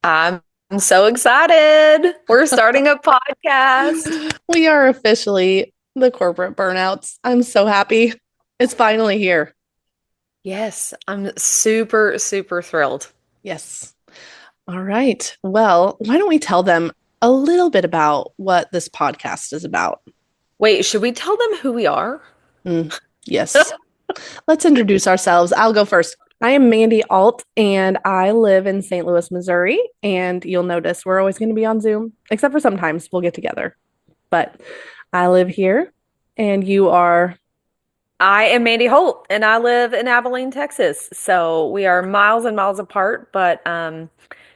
I'm so excited. We're starting a podcast. We are officially the corporate burnouts. I'm so happy. It's finally here. Yes, I'm super, super thrilled. Yes. All right. Well, why don't we tell them a little bit about what this podcast is about? Wait, should we tell them who we are? Mm, yes. Let's introduce ourselves. I'll go first. I am Mandy Alt, and I live in St. Louis, Missouri. And you'll notice we're always going to be on Zoom, except for sometimes we'll get together. But I live here, and you are. I am Mandy Holt, and I live in Abilene, Texas. So we are miles and miles apart, but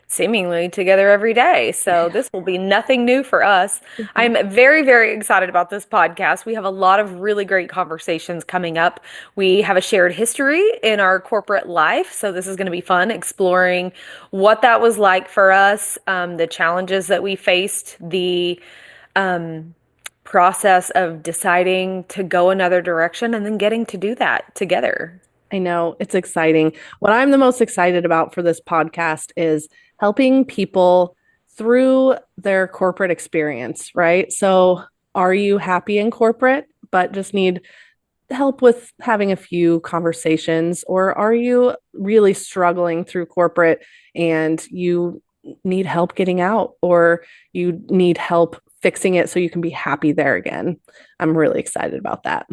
seemingly together every day. So this will be nothing new for us. I'm very, very excited about this podcast. We have a lot of really great conversations coming up. We have a shared history in our corporate life. So this is going to be fun exploring what that was like for us, the challenges that we faced, the um, process of deciding to go another direction and then getting to do that together. I know it's exciting. What I'm the most excited about for this podcast is helping people through their corporate experience, right? So, are you happy in corporate, but just need help with having a few conversations? Or are you really struggling through corporate and you need help getting out, or you need help fixing it so you can be happy there again? I'm really excited about that.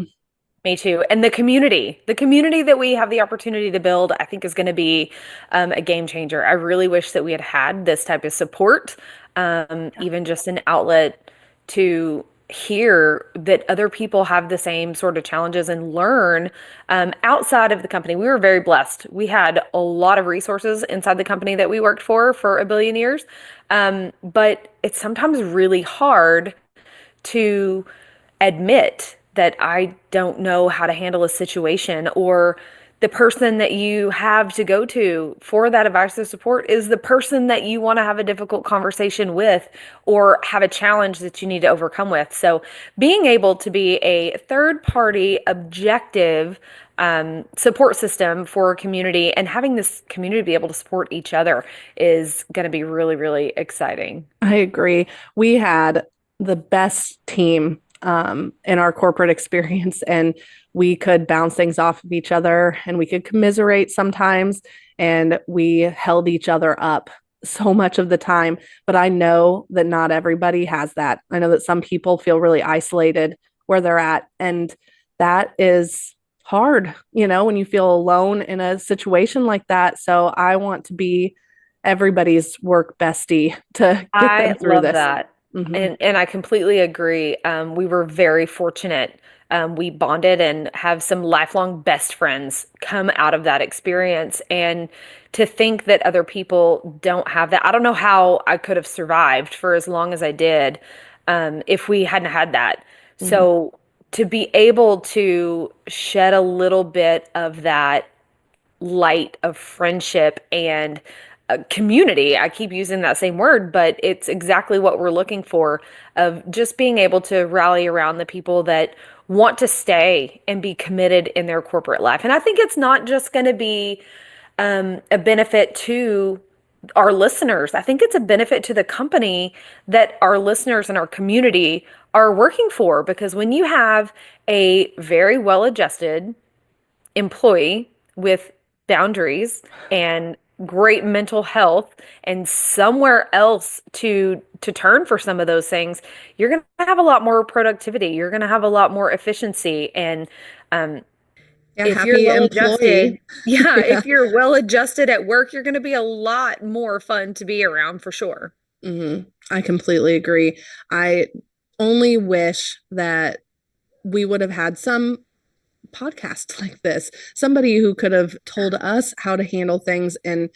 Me too. And the community that we have the opportunity to build, I think is going to be a game changer. I really wish that we had had this type of support, even just an outlet to hear that other people have the same sort of challenges and learn outside of the company. We were very blessed. We had a lot of resources inside the company that we worked for a billion years. But it's sometimes really hard to admit that I don't know how to handle a situation, or the person that you have to go to for that advice or support is the person that you want to have a difficult conversation with or have a challenge that you need to overcome with. So being able to be a third party objective support system for a community and having this community be able to support each other is going to be really, really exciting. I agree. We had the best team in our corporate experience, and we could bounce things off of each other and we could commiserate sometimes, and we held each other up so much of the time. But I know that not everybody has that. I know that some people feel really isolated where they're at, and that is hard, when you feel alone in a situation like that. So I want to be everybody's work bestie to get I them through love this. that. Hmm. And I completely agree. We were very fortunate. We bonded and have some lifelong best friends come out of that experience. And to think that other people don't have that, I don't know how I could have survived for as long as I did, if we hadn't had that. Hmm. So to be able to shed a little bit of that light of friendship and community. I keep using that same word, but it's exactly what we're looking for, of just being able to rally around the people that want to stay and be committed in their corporate life. And I think it's not just going to be a benefit to our listeners. I think it's a benefit to the company that our listeners and our community are working for, because when you have a very well adjusted employee with boundaries and great mental health and somewhere else to turn for some of those things, you're going to have a lot more productivity, you're going to have a lot more efficiency. And um, A if you're happy well employee. adjusted, yeah, Yeah. if you're well adjusted at work, you're going to be a lot more fun to be around for sure. I completely agree. I only wish that we would have had some podcast like this, somebody who could have told us how to handle things. And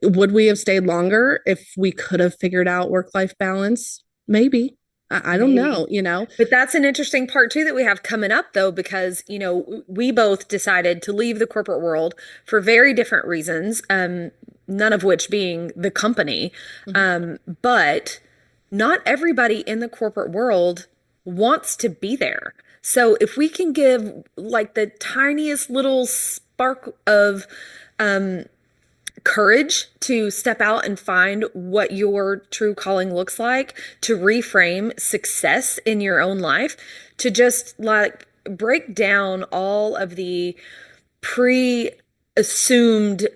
would we have stayed longer if we could have figured out work-life balance? Maybe. I don't Maybe. know. But that's an interesting part too that we have coming up though, because, we both decided to leave the corporate world for very different reasons, none of which being the company. Mhm. But not everybody in the corporate world wants to be there. So if we can give like the tiniest little spark of courage to step out and find what your true calling looks like, to reframe success in your own life, to just like break down all of the pre assumed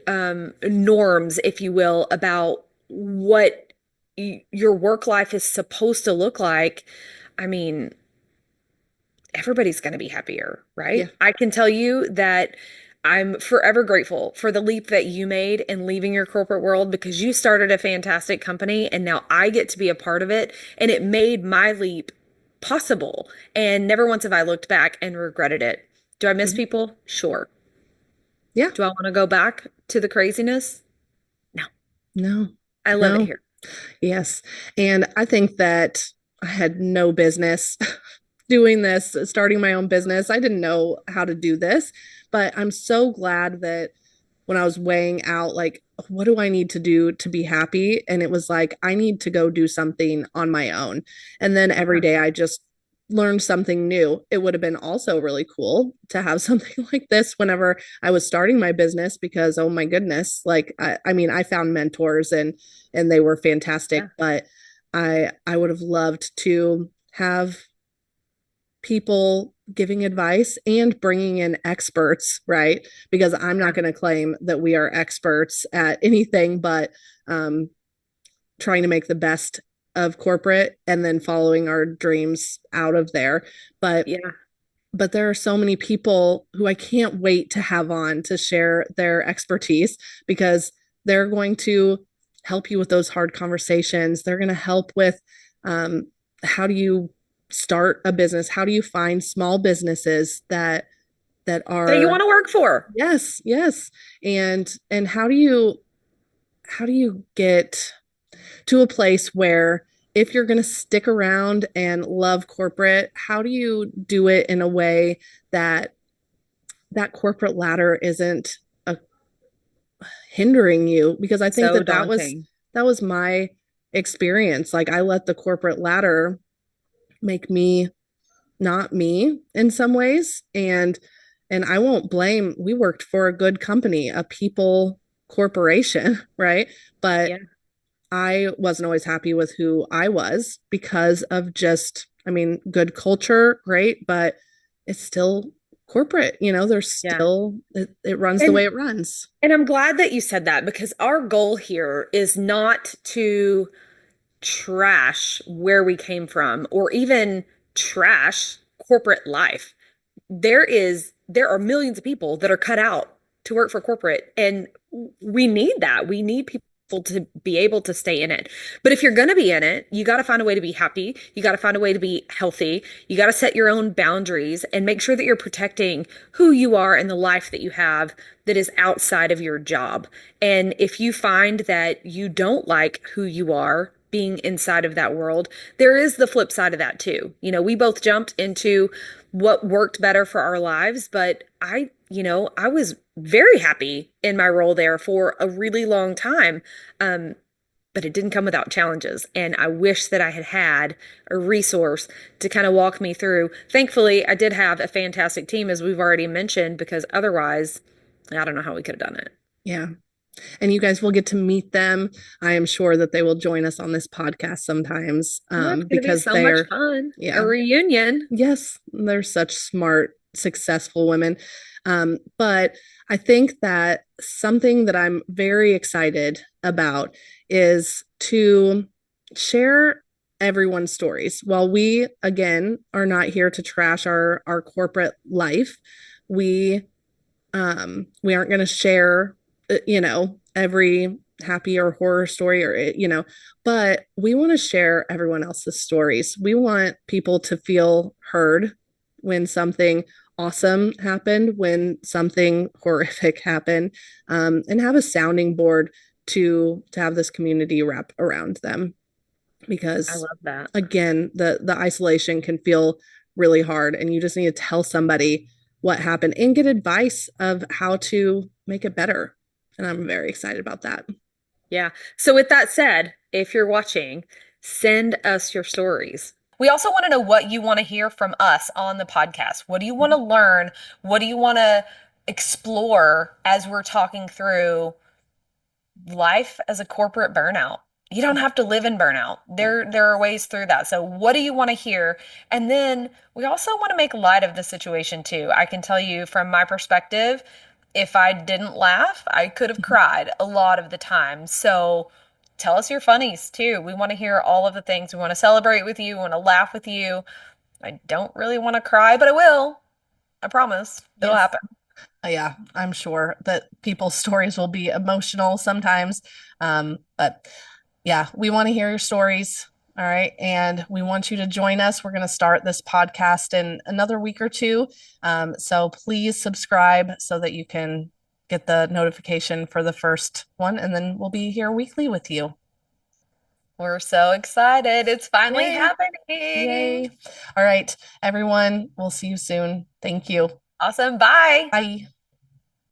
norms, if you will, about what your work life is supposed to look like. I mean, everybody's going to be happier, Yeah. right? I can tell you that I'm forever grateful for the leap that you made in leaving your corporate world because you started a fantastic company and now I get to be a part of it. And it made my leap possible. And never once have I looked back and regretted it. Do I miss Mhm. people? Sure. Yeah. Do I want to go back to the craziness? No, No. I love it No. here. Yes. And I think that I had no business doing this, starting my own business. I didn't know how to do this, but I'm so glad that when I was weighing out, like, what do I need to do to be happy? And it was like, I need to go do something on my own. And then every Yeah. day I just learned something new. It would have been also really cool to have something like this whenever I was starting my business because oh my goodness, like I mean I found mentors and they were fantastic, Yeah. but I would have loved to have people giving advice and bringing in experts, right? Because I'm not Yeah. going to claim that we are experts at anything but um, trying to make the best of corporate and then following our dreams out of there. But Yeah. but there are so many people who I can't wait to have on to share their expertise because they're going to help you with those hard conversations. They're going to help with um, how do you start a business? How do you find small businesses that That you are want to work for. yes, yes, and how do you get to a place where if you're going to stick around and love corporate, how do you do it in a way that that corporate ladder isn't a, hindering you? Because I think So that daunting. that was my experience. Like I let the corporate ladder make me not me in some ways, and I won't blame. We worked for a good company, a people corporation, right? But Yeah. I wasn't always happy with who I was because of just, I mean, good culture, great, but it's still corporate. There's Yeah. still, it runs the And way it runs. And I'm glad that you said that because our goal here is not to trash where we came from or even trash corporate life. There are millions of people that are cut out to work for corporate and we need that. We need people to be able to stay in it. But if you're going to be in it, you got to find a way to be happy. You got to find a way to be healthy. You got to set your own boundaries and make sure that you're protecting who you are and the life that you have that is outside of your job. And if you find that you don't like who you are being inside of that world, there is the flip side of that too. We both jumped into what worked better for our lives, but I was very happy in my role there for a really long time. Um, but it didn't come without challenges. And I wish that I had had a resource to kind of walk me through. Thankfully, I did have a fantastic team, as we've already mentioned, because otherwise, I don't know how we could have done it. Yeah. And you guys will get to meet them. I am sure that they will join us on this podcast sometimes Oh, it's going to be because so much they're, fun. A yeah, reunion. yes, they're such smart, successful women. But I think that something that I'm very excited about is to share everyone's stories. While we, again, are not here to trash our corporate life, we we aren't going to share, every happy or horror story or but we want to share everyone else's stories. We want people to feel heard when something awesome happened, when something horrific happened, and have a sounding board to have this community wrap around them. I Because love that. again, the isolation can feel really hard, and you just need to tell somebody what happened and get advice of how to make it better. And I'm very excited about that. Yeah. So, with that said, if you're watching, send us your stories. We also want to know what you want to hear from us on the podcast. What do you want to learn? What do you want to explore as we're talking through life as a corporate burnout. You don't have to live in burnout. There are ways through that. So what do you want to hear? And then we also want to make light of the situation too. I can tell you from my perspective, if I didn't laugh, I could have cried a lot of the time. So tell us your funnies too. We want to hear all of the things. We want to celebrate with you, we want to laugh with you. I don't really want to cry, but I will. I promise. It'll Yes. happen. Yeah, I'm sure that people's stories will be emotional sometimes. But yeah, we want to hear your stories. All right. And we want you to join us. We're going to start this podcast in another week or two. So please subscribe so that you can get the notification for the first one. And then we'll be here weekly with you. We're so excited. It's finally Yay. happening. Yay. All right, everyone. We'll see you soon. Thank you. Awesome. Bye. Bye.